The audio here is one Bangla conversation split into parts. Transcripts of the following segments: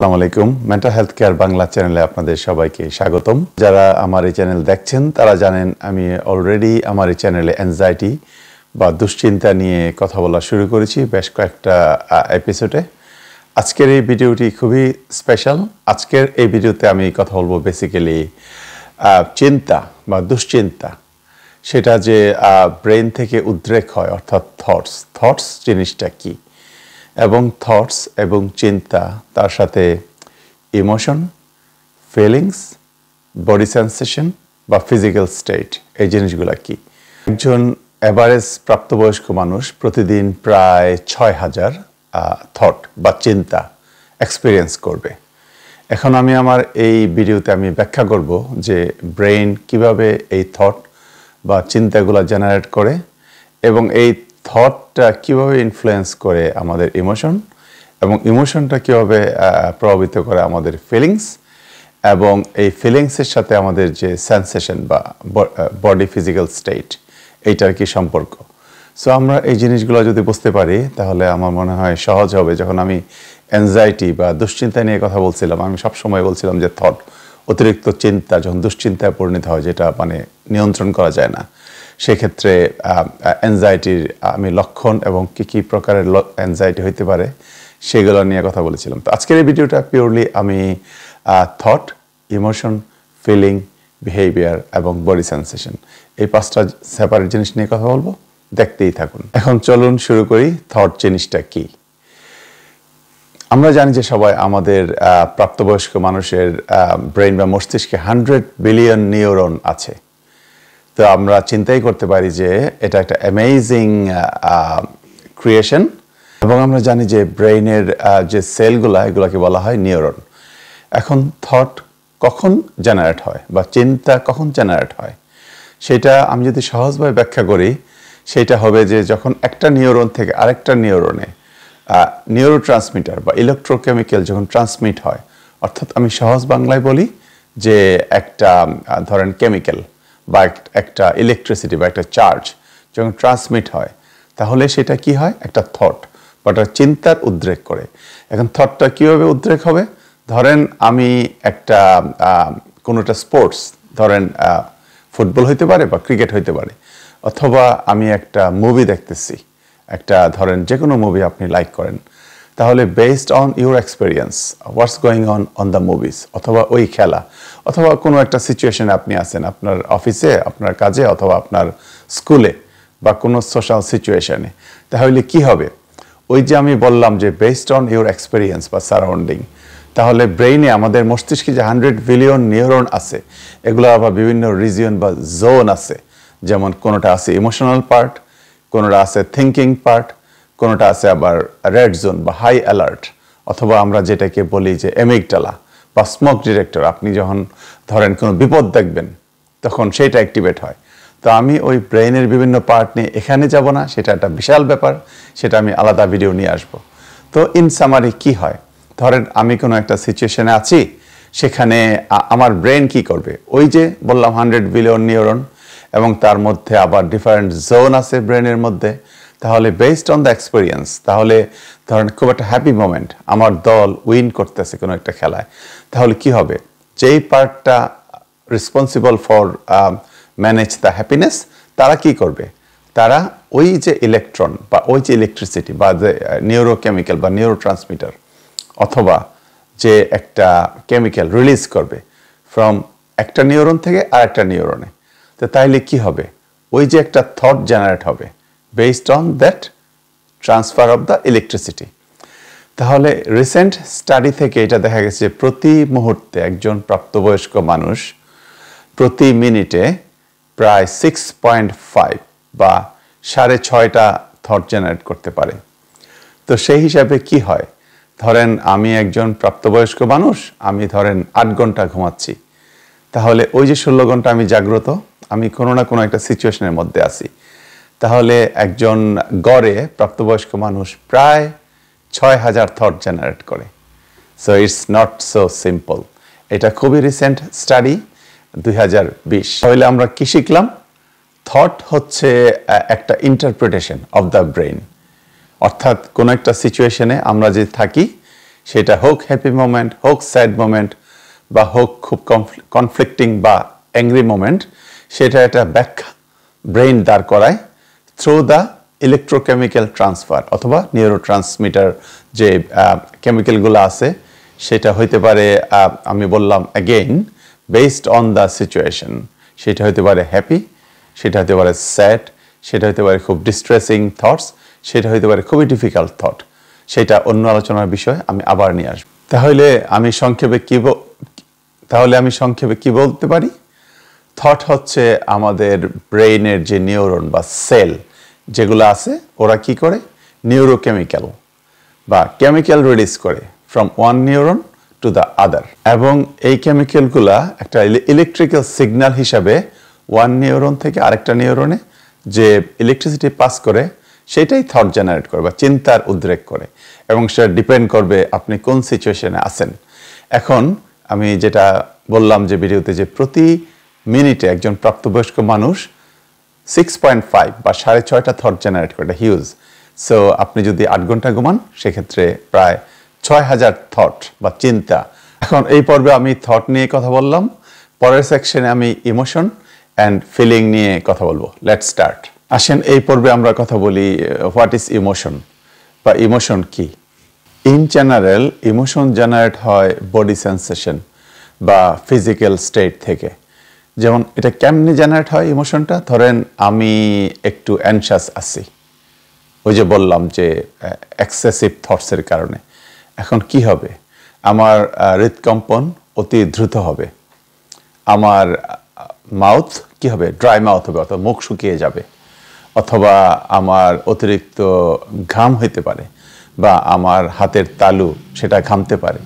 আসসালামু আলাইকুম মেন্টাল হেলথ কেয়ার বাংলা চ্যানেলে আপনাদের সবাইকে স্বাগতম। যারা আমার এই চ্যানেল দেখছেন তারা জানেন আমি অলরেডি আমার এই চ্যানেলে অ্যাংজাইটি বা দুশ্চিন্তা নিয়ে কথা বলা শুরু করেছি বেশ কয়েকটা এপিসোডে। আজকের এই ভিডিওটি খুবই স্পেশাল। আজকের এই ভিডিওতে আমি কথা বলবো বেসিক্যালি চিন্তা বা দুশ্চিন্তা, সেটা যে ব্রেন থেকে উদ্রেক হয়, অর্থাৎ থটস জিনিসটা কি, এবং থটস এবং চিন্তা, তার সাথে ইমোশন, ফিলিংস, বডি সেন্সেশন বা ফিজিক্যাল স্টেট, এই জিনিসগুলো কি। একজন অ্যাভারেজ প্রাপ্তবয়স্ক মানুষ প্রতিদিন প্রায় ৬,০০০ থট বা চিন্তা এক্সপিরিয়েন্স করবে। এখন আমি আমার এই ভিডিওতে আমি ব্যাখ্যা করব যে ব্রেন কিভাবে এই থট বা চিন্তাগুলো জেনারেট করে এবং এই থটটা কীভাবে ইনফ্লুয়েন্স করে আমাদের ইমোশন, এবং ইমোশনটা কীভাবে প্রভাবিত করে আমাদের ফিলিংস, এবং এই ফিলিংসের সাথে আমাদের যে সেন্সেশন বা বডি ফিজিক্যাল স্টেট, এইটার কি সম্পর্ক। সো আমরা এই জিনিসগুলো যদি বুঝতে পারি তাহলে আমার মনে হয় সহজ হবে। যখন আমি অ্যাংজাইটি বা দুশ্চিন্তা নিয়ে কথা বলছিলাম, আমি সবসময় বলছিলাম যে থট, অতিরিক্ত চিন্তা যখন দুশ্চিন্তায় পরিণত হয়, যেটা মানে নিয়ন্ত্রণ করা যায় না, সেক্ষেত্রে অ্যাংজাইটির আমি লক্ষণ এবং কী প্রকারের অ্যাংজাইটি হইতে পারে সেগুলো নিয়ে কথা বলেছিলাম। তো আজকের এই ভিডিওটা পিওরলি আমি থট, ইমোশন, ফিলিং, বিহেভিয়ার এবং বডি সেন্সেশন, এই 5টা সেপারেট জিনিস নিয়ে কথা বলবো। দেখতেই থাকুন। এখন চলুন শুরু করি। থট জিনিসটা কি? আমরা জানি যে সবাই আমাদের প্রাপ্তবয়স্ক মানুষের ব্রেন বা মস্তিষ্কে 100 বিলিয়ন নিউরন আছে। তো আমরা চিন্তাই করতে পারি যে এটা একটা অ্যামেজিং ক্রিয়েশন। এবং আমরা জানি যে ব্রেইনের যে সেলগুলো, এগুলোকে বলা হয় নিউরন। এখন থট কখন জেনারেট হয় বা চিন্তা কখন জেনারেট হয়, সেটা আমি যদি সহজভাবে ব্যাখ্যা করি, সেটা হবে যে যখন একটা নিউরন থেকে আরেকটা নিউরনে নিউরো ট্রান্সমিটার বা ইলেকট্রোকেমিক্যাল যখন ট্রান্সমিট হয়, অর্থাৎ আমি সহজ বাংলায় বলি যে একটা ধরেন কেমিক্যাল বা একটা ইলেকট্রিসিটি বা একটা চার্জ যখন ট্রান্সমিট হয়, তাহলে সেটা কি হয়, একটা থট বা একটা চিন্তার উদ্রেক করে। এখন থটটা কীভাবে উদ্রেক হবে? ধরেন আমি একটা কোনোটা স্পোর্টস, ধরেন ফুটবল হইতে পারে বা ক্রিকেট হইতে পারে, অথবা আমি একটা মুভি দেখতেছি, একটা ধরেন যে কোনো মুভি আপনি লাইক করেন, তাহলে based on your experience what's going on the movies, অথবা ওই খেলা, অথবা কোনো একটা সিচুয়েশনে আপনি আছেন, আপনার অফিসে, আপনার কাজে, অথবা আপনার স্কুলে বা কোনো সোশ্যাল সিচুয়েশনে, তাহলে কি হবে? ওই যে আমি বললাম যে বেসড অন ইউর এক্সপিরিয়েন্স বা সারাউন্ডিং, তাহলে ব্রেইনে আমাদের মস্তিষ্কে যে 100 বিলিয়ন নিউরন আছে, এগুলো আবার বিভিন্ন রিজিয়ন বা জোন আছে। যেমন কোনোটা আছে ইমোশনাল পার্ট, কোনোটা আছে থিঙ্কিং পার্ট, কোনোটা আছে আবার রেড জোন বা হাই অ্যালার্ট, অথবা আমরা যেটাকে বলি যে অ্যামিগডালা বা স্মোক ডিটেক্টর। আপনি যখন ধরেন কোনো বিপদ দেখবেন, তখন সেটা অ্যাক্টিভেট হয়। তো আমি ওই ব্রেইনের বিভিন্ন পার্ট নিয়ে এখানে যাব না, সেটা একটা বিশাল ব্যাপার, সেটা আমি আলাদা ভিডিও নিয়ে আসব। তো ইন সামারি কি হয়, ধরেন আমি কোনো একটা সিচুয়েশনে আছি, সেখানে আমার ব্রেন কি করবে? ওই যে বললাম 100 বিলিয়ন নিউরন, এবং তার মধ্যে আবার ডিফারেন্ট জোন আছে ব্রেনের মধ্যে। তাহলে বেসড অন দ্য এক্সপিরিয়েন্স, তাহলে ধরেন খুব একটা হ্যাপি মোমেন্ট, আমার দল উইন করতেছে কোনো একটা খেলায়, তাহলে কি হবে? যেই পার্টটা responsible for manage the happiness, তারা কি করবে? তারা ওই যে ইলেকট্রন বা ওই যে ইলেকট্রিসিটি বা যে নিউরোকেমিক্যাল বা নিউরো ট্রান্সমিটার, অথবা যে একটা কেমিক্যাল রিলিজ করবে ফ্রম একটা নিউরন থেকে আর একটা নিউরনে। তো তাইলে কি হবে? ওই যে একটা থট জেনারেট হবে based on that transfer of the electricity. তাহলে রিসেন্ট স্টাডি থেকে এটা দেখা গেছে যে প্রতি মুহূর্তে একজন প্রাপ্তবয়স্ক মানুষ প্রতি মিনিটে প্রায় 6.5 বা 6.5টা থট জেনারেট করতে পারে। তো সেই হিসাবে কি হয়, ধরেন আমি একজন প্রাপ্তবয়স্ক মানুষ, আমি ধরেন 8 ঘন্টা ঘুমাচ্ছি, তাহলে ওই যে 16 ঘন্টা আমি জাগ্রত, আমি কোনো না কোনো একটা সিচুয়েশনের মধ্যে আছি। তাহলে একজন গড়ে প্রাপ্তবয়স্ক মানুষ প্রায় 6,000 থট জেনারেট করে। So it's not so simple. এটা খুবই রিসেন্ট স্টাডি, 2020। তাহলে আমরা কি শিখলাম? থট হচ্ছে একটা ইন্টারপ্রিটেশন অফ দ্য ব্রেন, অর্থাৎ কোনো একটা সিচুয়েশনে আমরা যে থাকি, সেটা হোক হ্যাপি মোমেন্ট, হোক স্যাড মোমেন্ট, বা হোক খুব কনফ্লিক্টিং বা অ্যাংরি মোমেন্ট, সেটা একটা ব্যাখ্যা ব্রেইন দাঁড় করায় থ্রু দ্য ইলেকট্রোকেমিক্যাল ট্রান্সফার অথবা নিউরোট্রান্সমিটার যে কেমিক্যালগুলো আছে, সেটা হইতে পারে আমি বললাম again based on the situation. সেটা হতে পারে হ্যাপি, সেটা হতে পারে স্যাড, সেটা হতে পারে খুব ডিস্ট্রেসিং থটস, সেটা হতে পারে খুবই ডিফিকাল্ট থট। সেটা অন্য আলোচনার বিষয়, আমি আবার নিয়ে আসবো। তাহলে আমি সংক্ষেপে কি বলতে পারি? থট হচ্ছে আমাদের ব্রেইনের যে নিউরন বা সেল যেগুলো আছে, ওরা কি করে? নিউরোকেমিক্যাল বা কেমিক্যাল রিলিজ করে from one neuron to the other, এবং এই কেমিক্যালগুলা একটা ইলেকট্রিক্যাল সিগন্যাল হিসাবে ওয়ান নিউরন থেকে আরেকটা নিউরনে যে ইলেকট্রিসিটি পাস করে, সেটাই থট জেনারেট করে বা চিন্তার উদ্রেক করে, এবং সেটা ডিপেন্ড করবে আপনি কোন সিচুয়েশনে আছেন। এখন আমি যেটা বললাম যে ভিডিওতে, যে প্রতি মিনিটে একজন প্রাপ্তবয়স্ক মানুষ 6.5 বা 6.5টা থট জেনারেট করে, এটা হিউজ। সো আপনি যদি 8 ঘন্টা ঘুমান, সেক্ষেত্রে প্রায় 6000 থট বা চিন্তা। এখন এই পর্বে আমি থট নিয়ে কথা বললাম, পরের সেকশনে আমি ইমোশন অ্যান্ড ফিলিং নিয়ে কথা বলবো। Let's start. আসেন এই পর্বে আমরা কথা বলি হোয়াট ইজ ইমোশন বা ইমোশন কি। ইন জেনারেল ইমোশন জেনারেট হয় বডি সেন্সেশন বা ফিজিক্যাল স্টেট থেকে। যেমন এটা কেমনি জেনারেট হয় ইমোশনটা? ধরেন আমি একটু অ্যানশাস আছি, ওই যে বললাম যে এক্সেসিভ থটসের কারণে। এখন কি হবে? আমার হৃদকম্পন অতি দ্রুত হবে, আমার মাউথ কি হবে? ড্রাই মাউথ হবে, অথবা মুখ শুকিয়ে যাবে, অথবা আমার অতিরিক্ত ঘাম হইতে পারে, বা আমার হাতের তালু সেটা ঘামতে পারে,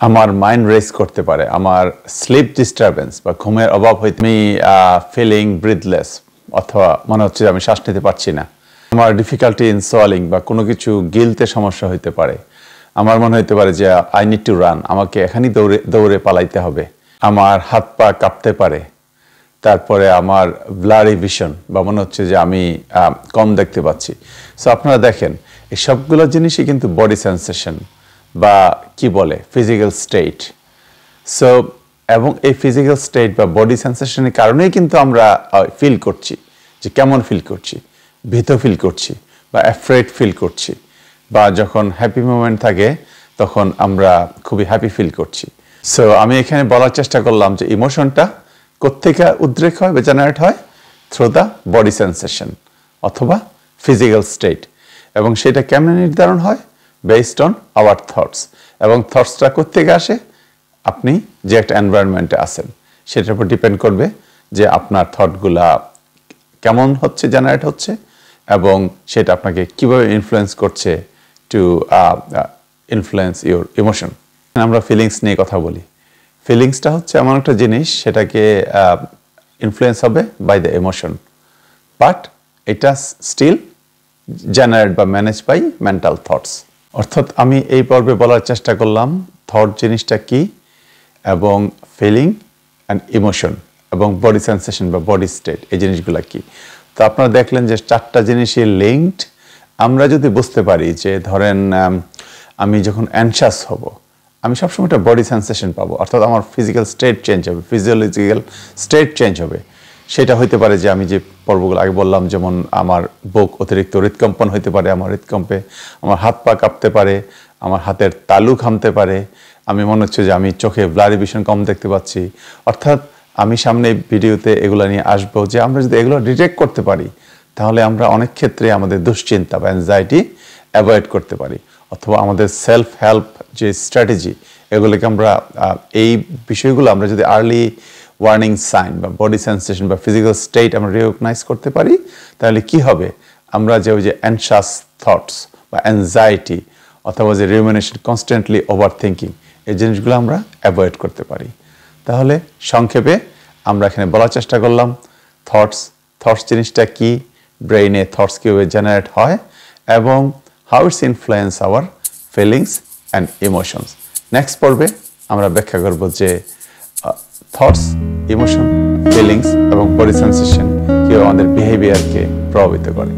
আমার মাইন্ড রেস করতে পারে, আমার স্লিপ ডিস্টারবেন্স বা ঘুমের অভাব হইতে, আমি ফিলিং ব্রিথলেস, অথবা মনে হচ্ছে যে আমি শ্বাস নিতে পারছি না, আমার ডিফিকাল্টি ইন সোয়ালিং বা কোনো কিছু গিলতে সমস্যা হইতে পারে, আমার মনে হইতে পারে যে আই নিড টু রান, আমাকে এখানেই দৌড়ে পালাইতে হবে, আমার হাত পা কাঁপতে পারে, তারপরে আমার ব্লারি ভিশন বা মনে হচ্ছে যে আমি কম দেখতে পাচ্ছি। সো আপনারা দেখেন এই সবগুলো জিনিসই কিন্তু বডি সেন্সেশন বা কি বলে ফিজিক্যাল স্টেট। সো এবং এই ফিজিক্যাল স্টেট বা বডি সেন্সেশনের কারণেই কিন্তু আমরা ফিল করছি যে কেমন ফিল করছি, ভীত ফিল করছি বা অ্যাফ্রেড ফিল করছি, বা যখন হ্যাপি মোমেন্ট থাকে তখন আমরা খুবই হ্যাপি ফিল করছি। সো আমি এখানে বলার চেষ্টা করলাম যে ইমোশনটা কোত্থেকে উদ্রেক হয় বা জেনারেট হয়? থ্রু দ্য বডি সেন্সেশন অথবা ফিজিক্যাল স্টেট। এবং সেটা কেমন নির্ধারণ হয়? Based on our thoughts. এবং থটসটা কোত্থেকে আসে? আপনি যে একটা এনভায়রনমেন্টে আছেন সেটার উপর ডিপেন্ড করবে যে আপনার থটগুলা কেমন হচ্ছে, জেনারেট হচ্ছে, এবং সেটা আপনাকে কিভাবে ইনফ্লুয়েন্স করছে টু ইনফ্লুয়েন্স ইউর ইমোশন। আমরা ফিলিংস নিয়ে কথা বলি। ফিলিংসটা হচ্ছে এমন একটা জিনিস, সেটাকে ইনফ্লুয়েন্স হবে বাই দ্য ইমোশন, বাট এটা স্টিল জেনারেট বা ম্যানেজ বাই মেন্টাল থটস। অর্থাৎ আমি এই পর্বে বলার চেষ্টা করলাম থট জিনিসটা কি, এবং ফিলিং অ্যান্ড ইমোশন এবং বডি সেন্সেশন বা বডি স্টেট, এই জিনিসগুলো কি। তো আপনারা দেখলেন যে 4টা জিনিসই লিঙ্কড। আমরা যদি বুঝতে পারি যে ধরেন আমি যখন অ্যানশাস হব, আমি সবসময় একটা বডি সেন্সেশন পাবো, অর্থাৎ আমার ফিজিক্যাল স্টেট চেঞ্জ হবে, ফিজিওলজিক্যাল স্টেট চেঞ্জ হবে। সেটা হইতে পারে যে আমি যে পর্বগুলো আগে বললাম, যেমন আমার বুক অতিরিক্ত হৃদকম্পন হইতে পারে, আমার হৃদকম্পে আমার হাত পা কাঁপতে পারে, আমার হাতের তালু ঘামতে পারে, আমি মনে হচ্ছে যে আমি চোখে ব্লারি ভিশন কম দেখতে পাচ্ছি। অর্থাৎ আমি সামনে ভিডিওতে এগুলো নিয়ে আসবো যে আমরা যদি এগুলো ডিটেক্ট করতে পারি, তাহলে আমরা অনেক ক্ষেত্রে আমাদের দুশ্চিন্তা বা অ্যাংজাইটি অ্যাভয়েড করতে পারি, অথবা আমাদের সেলফ হেল্প যে স্ট্র্যাটেজি, এগুলোকে আমরা এই বিষয়গুলো আমরা যদি আর্লি ওয়ার্নিং সাইন বা বডি সেন্সেশন বা ফিজিক্যাল স্টেট আমরা রিকগনাইজ করতে পারি, তাহলে কি হবে? আমরা যে ওই যে অ্যানশাস থটস বা অ্যাংজাইটি অথবা যে রিউমিনেশন, কনস্ট্যান্টলি ওভার থিঙ্কিং, এই জিনিসগুলো আমরা অ্যাভয়েড করতে পারি। তাহলে সংক্ষেপে আমরা এখানে বলার চেষ্টা করলাম থটস জিনিসটা কি, ব্রেইনে থটস কীভাবে জেনারেট হয়, এবং how its influence our feelings and emotions. Next পর্বে আমরা ব্যাখ্যা করব যে থটস, ইমোশন, ফিলিংস এবং বডি সেন্সেশন কীভাবে আমাদের বিহেভিয়ারকে প্রভাবিত করে।